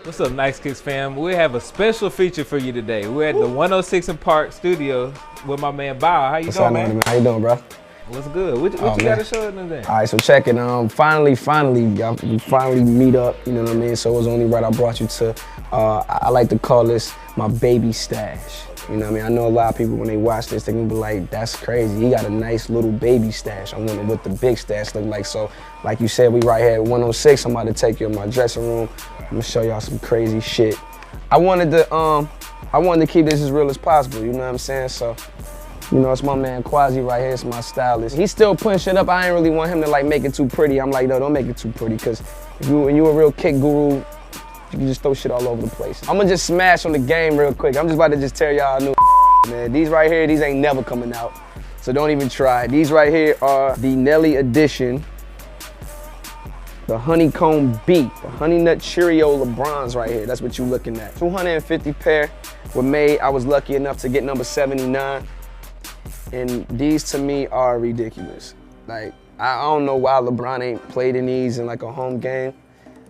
What's up, Nice Kicks fam? We have a special feature for you today. We're at the 106 and Park studio with my man Bow. How you What's doing, up, man? How you doing, bro? What's good? What you got to show us today? All right, so check it. Finally, y'all, we finally meet up. You know what I mean? So it was only right I brought you to. I like to call this my baby stash. You know what I mean? I know a lot of people when they watch this, they can be like, "That's crazy. He got a nice little baby stash." I wonder what the big stash look like. So, like you said, we right here at 106. I'm about to take you in my dressing room. I'm gonna show y'all some crazy shit. I wanted to keep this as real as possible. You know what I'm saying? So. You know, it's my man Quasi right here, it's my stylist. He's still putting shit up. I ain't really want him to like make it too pretty. I'm like, no, don't make it too pretty, because when you a real kick guru, you can just throw shit all over the place. I'm gonna just smash on the game real quick. I'm just about to just tell y'all a new man. These right here, these ain't never coming out, so don't even try. These right here are the Nelly edition, the honeycomb beat, the honey nut Cheerio LeBrons right here. That's what you looking at. 250 pair were made. I was lucky enough to get number 79. And these to me are ridiculous. Like, I don't know why LeBron ain't played in these in like a home game.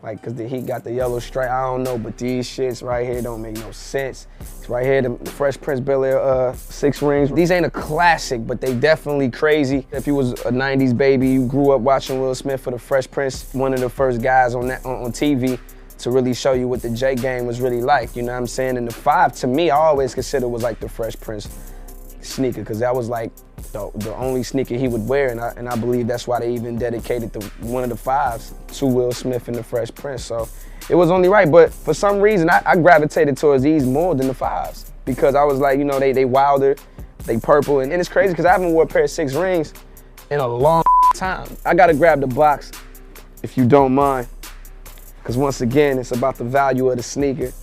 Like, cause he got the yellow stripe, I don't know, but these shits right here don't make no sense. It's right here, the Fresh Prince Bel-Air 6 rings. These ain't a classic, but they definitely crazy. If you was a 90s baby, you grew up watching Will Smith for the Fresh Prince, one of the first guys on TV to really show you what the J game was really like, you know what I'm saying? And the 5, to me, I always consider was like the Fresh Prince sneaker, because that was like the only sneaker he would wear, and I believe that's why they even dedicated one of the 5s to Will Smith and the Fresh Prince. So it was only right, but for some reason I gravitated towards these more than the 5s, because I was like, you know, they wilder, they purple, and it's crazy because I haven't worn a pair of 6 rings in a long time. I gotta grab the box, if you don't mind, because once again, it's about the value of the sneaker.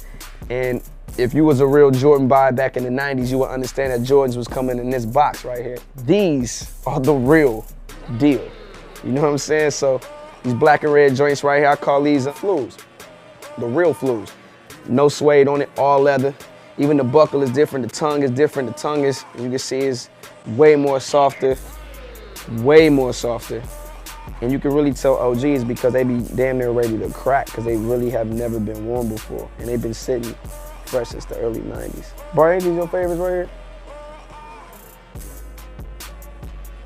And if you was a real Jordan buyer back in the 90s, you would understand that Jordans was coming in this box right here. These are the real deal. You know what I'm saying? So these black and red joints right here, I call these flues, the real flues. No suede on it, all leather. Even the buckle is different, the tongue is different. The tongue is, you can see, is way more softer, way more softer. And you can really tell OGs because they be damn near ready to crack, because they really have never been worn before. And they've been sitting fresh since the early 90s. Bar, ain't these your favorites right here?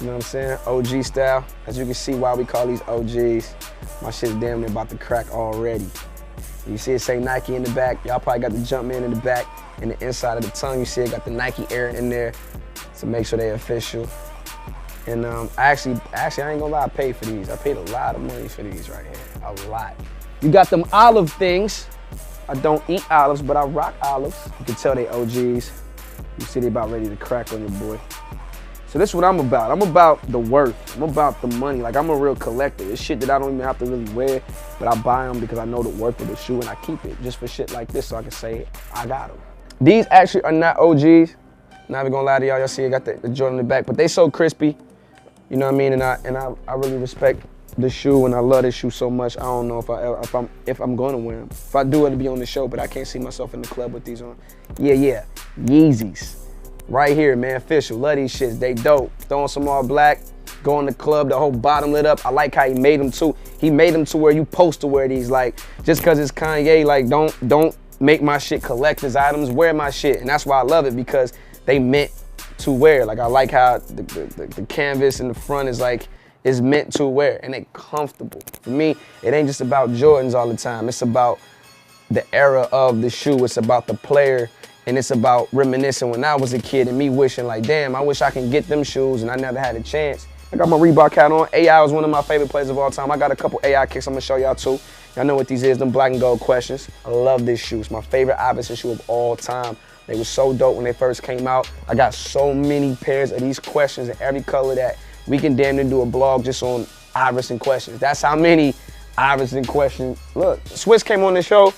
You know what I'm saying? OG style. As you can see why we call these OGs. My shit's damn near about to crack already. You see it say Nike in the back. Y'all probably got the Jumpman in the back. And the inside of the tongue, you see it got the Nike Air in there to make sure they're official. And actually, I ain't gonna lie, I paid for these. I paid a lot of money for these right here, a lot. You got them olive things. I don't eat olives, but I rock olives. You can tell they OGs. You see they about ready to crack on your boy. So this is what I'm about. I'm about the worth. I'm about the money. Like, I'm a real collector. It's shit that I don't even have to really wear, but I buy them because I know the worth of the shoe, and I keep it just for shit like this so I can say, I got them. These actually are not OGs. Not even gonna lie to y'all. Y'all see I got the Jordan in the back, but they so crispy. You know what I mean? And I really respect the shoe, and I love this shoe so much. I don't know if I'm gonna wear them. If I do, it'll be on the show, but I can't see myself in the club with these on. Yeah, Yeezys. Right here, man, official. Love these shits, they dope. Throwing some all black, go in the club, the whole bottom lit up. I like how he made them too. He made them to where you supposed to wear these. Like, just cause it's Kanye, like don't make my shit collector's items, wear my shit. And that's why I love it, because they meant to wear. Like, I like how the canvas in the front is like, is meant to wear, and they comfortable. For me, it ain't just about Jordans all the time. It's about the era of the shoe. It's about the player, and it's about reminiscing when I was a kid and me wishing like, damn, I wish I can get them shoes, and I never had a chance. I got my Reebok hat on. AI is one of my favorite players of all time. I got a couple AI kicks I'm gonna show y'all too. Y'all know what these is, them black and gold questions. I love this shoe. It's my favorite Iverson shoe of all time. They were so dope when they first came out. I got so many pairs of these questions in every color that we can damn near do a blog just on Iverson questions. That's how many Iverson questions. Look, Swiss came on the show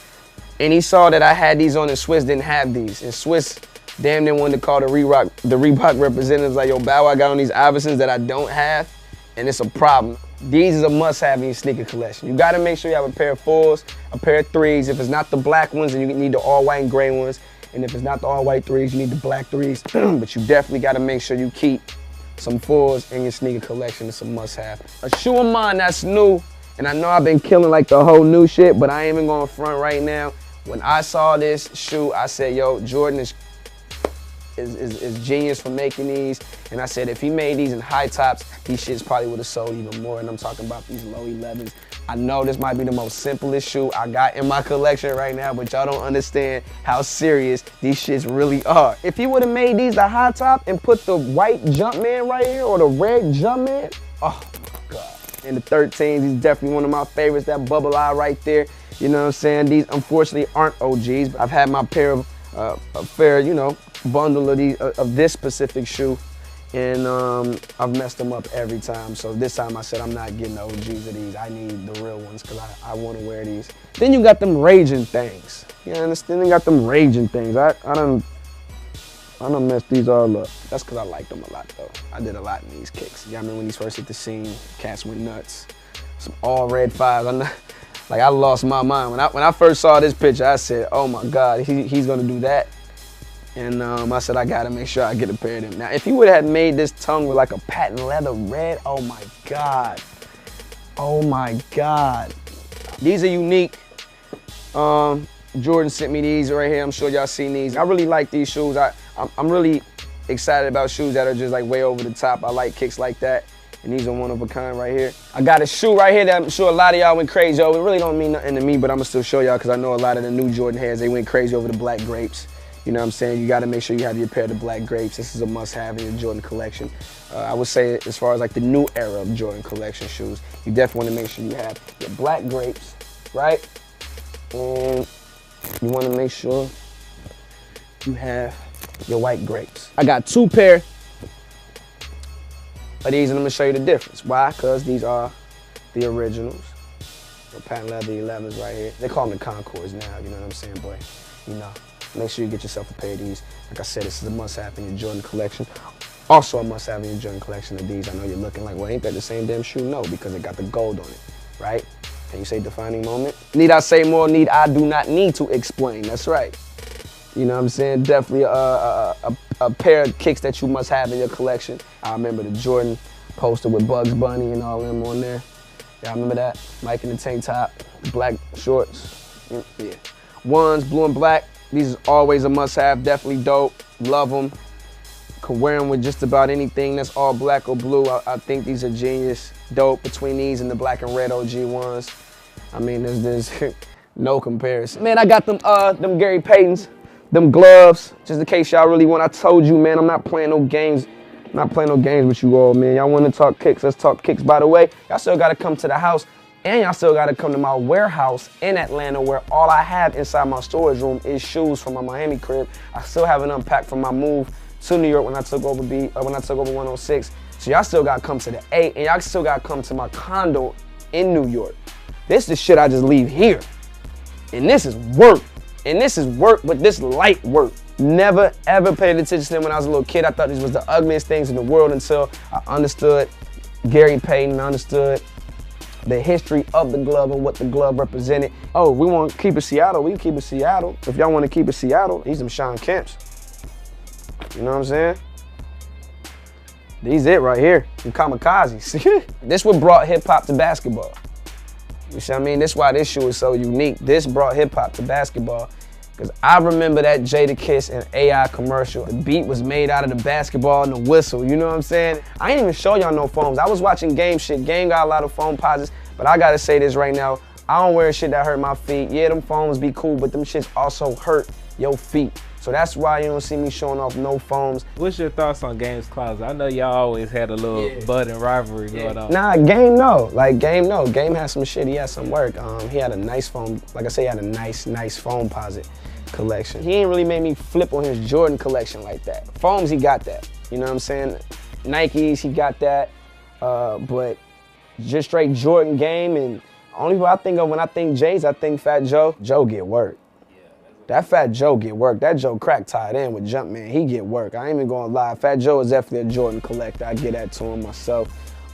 and he saw that I had these on and Swiss didn't have these. And Swiss damn near wanted to call the Reebok representatives like, yo, Bow, I got on these Iversons that I don't have, and it's a problem. These is a must-have in your sneaker collection. You gotta make sure you have a pair of 4s, a pair of 3s. If it's not the black ones, then you need the all white and gray ones. And if it's not the all white 3s, you need the black 3s. But you definitely gotta make sure you keep some 4s in your sneaker collection. It's a must-have. A shoe of mine that's new, and I know I've been killing like the whole new shit, but I ain't even going front right now. When I saw this shoe, I said, yo, Jordan is genius for making these. And I said, if he made these in high tops, these shits probably would have sold even more. And I'm talking about these low 11s. I know this might be the most simplest shoe I got in my collection right now, but y'all don't understand how serious these shits really are. If he would have made these the high top and put the white Jumpman right here or the red Jumpman, oh my God. And the 13s, he's definitely one of my favorites, that bubble eye right there. You know what I'm saying? These unfortunately aren't OGs, but I've had my pair of, a fair, you know, bundle of these, of this specific shoe. And I've messed them up every time. So this time I said I'm not getting the OGs of these. I need the real ones because I want to wear these. Then you got them raging things. You understand? You got them raging things. I done messed these all up. That's because I like them a lot though. I did a lot in these kicks. Yeah, I mean when these first hit the scene, cats went nuts. Some all red fives. I lost my mind. When I first saw this picture, I said, oh my God, he's gonna do that. And I said, I gotta make sure I get a pair of them. Now, if he would have made this tongue with like a patent leather red, oh my God. Oh my God. These are unique. Jordan sent me these right here. I'm sure y'all seen these. I really like these shoes. I'm really excited about shoes that are just like way over the top. I like kicks like that. And these are one of a kind right here. I got a shoe right here that I'm sure a lot of y'all went crazy over. It really don't mean nothing to me, but I'm gonna still show y'all because I know a lot of the new Jordan heads, they went crazy over the black grapes. You know what I'm saying? You gotta make sure you have your pair of the black grapes. This is a must-have in your Jordan collection. I would say as far as like the new era of Jordan collection shoes, you definitely wanna make sure you have your black grapes, right? And you wanna make sure you have your white grapes. I got two pair of these and I'm gonna show you the difference. Why? Because these are the originals. The patent leather 11s right here. They call them the Concords now, you know what I'm saying, boy? You know. Make sure you get yourself a pair of these. Like I said, this is a must-have in your Jordan collection. Also a must-have in your Jordan collection of these. I know you're looking like, well, ain't that the same damn shoe? No, because it got the gold on it, right? Can you say defining moment? Need I say more? Need I do not need to explain. That's right. You know what I'm saying? Definitely a pair of kicks that you must have in your collection. I remember the Jordan poster with Bugs Bunny and all them on there. Y'all remember that? Mike in the tank top, black shorts. Yeah. Ones, blue and black. These is always a must-have, definitely dope, love them. Can wear them with just about anything that's all black or blue. I think these are genius, dope between these and the black and red OG ones. I mean, there's no comparison. Man, I got them Gary Paytons, them gloves, just in case y'all really want. I told you, man, I'm not playing no games. I'm not playing no games with you all, man. Y'all want to talk kicks, let's talk kicks. By the way, y'all still got to come to the house. And y'all still gotta come to my warehouse in Atlanta where all I have inside my storage room is shoes from my Miami crib. I still haven't unpacked from my move to New York when I took over 106. So y'all still gotta come to the A and y'all still gotta come to my condo in New York. This is the shit I just leave here. And this is work. And this is work, but this light work. Never ever paid attention to them when I was a little kid. I thought these was the ugliest things in the world until I understood Gary Payton, understood the history of the glove and what the glove represented. Oh, we want to keep it Seattle, we can keep it Seattle. If y'all want to keep it Seattle, these them Sean Kemps. You know what I'm saying? These it right here, them kamikazes. This what brought hip hop to basketball. You see what I mean? That's why this shoe is so unique. This brought hip hop to basketball. Because I remember that Jadakiss and AI commercial. The beat was made out of the basketball and the whistle, you know what I'm saying? I ain't even show y'all no foams. I was watching Game shit. Game got a lot of foam posits, but I gotta say this right now. I don't wear shit that hurt my feet. Yeah, them foams be cool, but them shits also hurt your feet. So that's why you don't see me showing off no foams. What's your thoughts on Game's closet? I know y'all always had a little budding rivalry going on. Nah, Game no. Like Game no. Game has some shit. He has some work. He had a nice foam. Like I say, he had a nice foam posit collection. He ain't really made me flip on his Jordan collection like that. Foams, he got that. You know what I'm saying? Nikes, he got that. But just straight Jordan Game, and only who I think of when I think J's, I think Fat Joe. Joe get work. That Fat Joe get work. That Joe crack tied in with Jumpman. He get work. I ain't even gonna lie. Fat Joe is definitely a Jordan collector. I get that to him myself.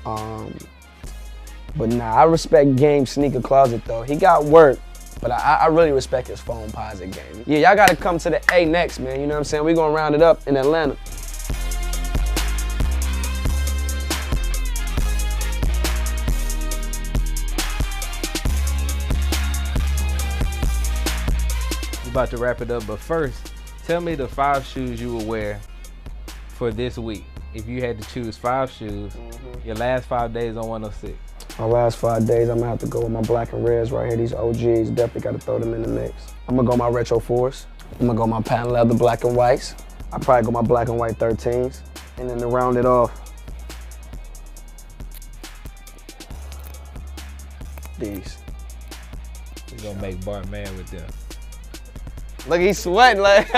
But nah, I respect Game sneaker closet though. He got work, but I really respect his foam posit game. Yeah, y'all gotta come to the A next, man. You know what I'm saying? We gonna round it up in Atlanta. about to wrap it up, but first, tell me the 5 shoes you will wear for this week. If you had to choose 5 shoes, your last 5 days on 106. My last 5 days, I'm gonna have to go with my black and reds right here. These OGs, definitely gotta throw them in the mix. I'm gonna go my retro 4s. I'm gonna go my patent leather black and whites. I probably go my black and white 13s. And then to round it off, these. We're gonna make Bart mad with them. Look, he's sweating like,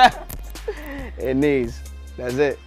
and these. That's it.